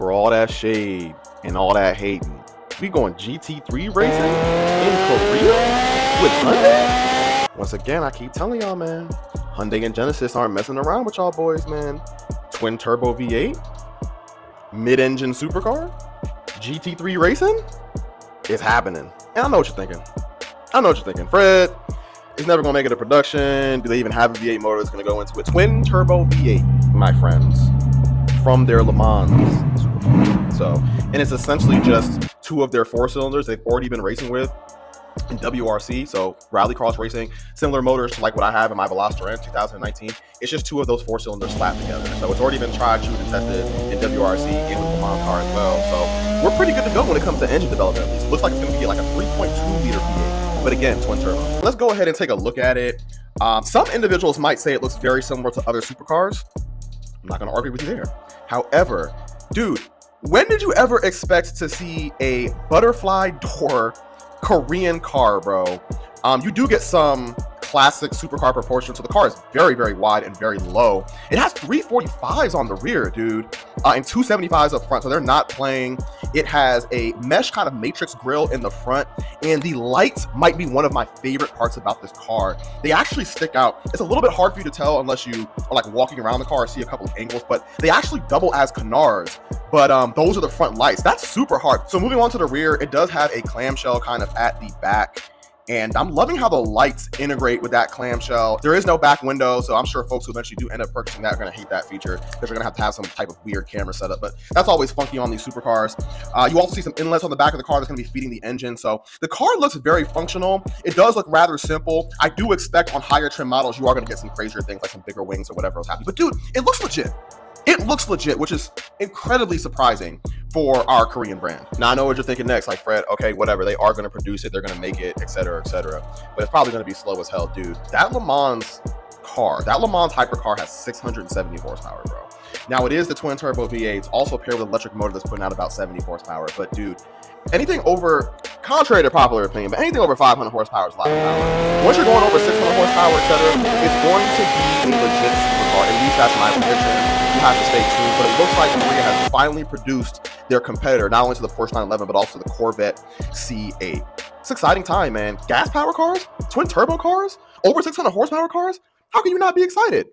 For all that shade and all that hating, we going GT3 racing in Korea with Hyundai? Once again, I keep telling y'all, man, Hyundai and Genesis aren't messing around with y'all boys, man. Twin turbo V8, mid-engine supercar, GT3 racing, it's happening. And I know what you're thinking. Fred, it's never gonna make it to production. Do they even have a V8 motor that's gonna go into it? Twin turbo V8, my friends, from their Le Mans supercar. So, and it's essentially just two of their four cylinders they've already been racing with in WRC, so rallycross racing, similar motors to like what I have in my Veloster 2019. It's just two of those four cylinders slapped together. So it's already been tried, true, and tested in WRC and with the Le Mans car as well. So we're pretty good to go when it comes to engine development. At least looks like it's going to be like a 3.2 liter V8, but again, twin turbo. Let's go ahead and take a look at it. Some individuals might say it looks very similar to other supercars. I'm not going to argue with you there. However, dude, when did you ever expect to see a butterfly door Korean car, bro? You do get some classic supercar proportions, so the car is very, very wide and very low. It has 345s on the rear, dude, and 275s up front, so they're not playing. It has a mesh kind of matrix grille in the front, and the lights might be one of my favorite parts about this car. They actually stick out. It's a little bit hard for you to tell unless you are like walking around the car or see a couple of angles, but they actually double as canards. But those are the front lights. That's super hard. So moving on to the rear, it does have a clamshell kind of at the back. And I'm loving how the lights integrate with that clamshell. There is no back window, so I'm sure folks who eventually do end up purchasing that are gonna hate that feature because you're gonna have some type of weird camera setup, but that's always funky on these supercars. You also see some inlets on the back of the car that's gonna be feeding the engine. So the car looks very functional. It does look rather simple. I do expect on higher trim models, you are gonna get some crazier things like some bigger wings or whatever else happens. But dude, it looks legit. It looks legit, which is incredibly surprising for our Korean brand. Now, I know what you're thinking next, like, Fred, okay, whatever, they are gonna produce it, they're gonna make it, etc., etc. But it's probably gonna be slow as hell, dude. That Le Mans car, that Le Mans hypercar has 670 horsepower, bro. Now, it is the twin turbo V8, it's also paired with an electric motor that's putting out about 70 horsepower, but dude, anything over, contrary to popular opinion, but anything over 500 horsepower is a lot of power. Once you're going over 600 horsepower, etc., it's going to be a legit supercar. At least that's my prediction. You have to stay tuned, but it looks like Korea has finally produced their competitor, not only to the Porsche 911, but also the Corvette C8. It's an exciting time, man. Gas power cars, twin turbo cars, over 600 horsepower cars. How can you not be excited?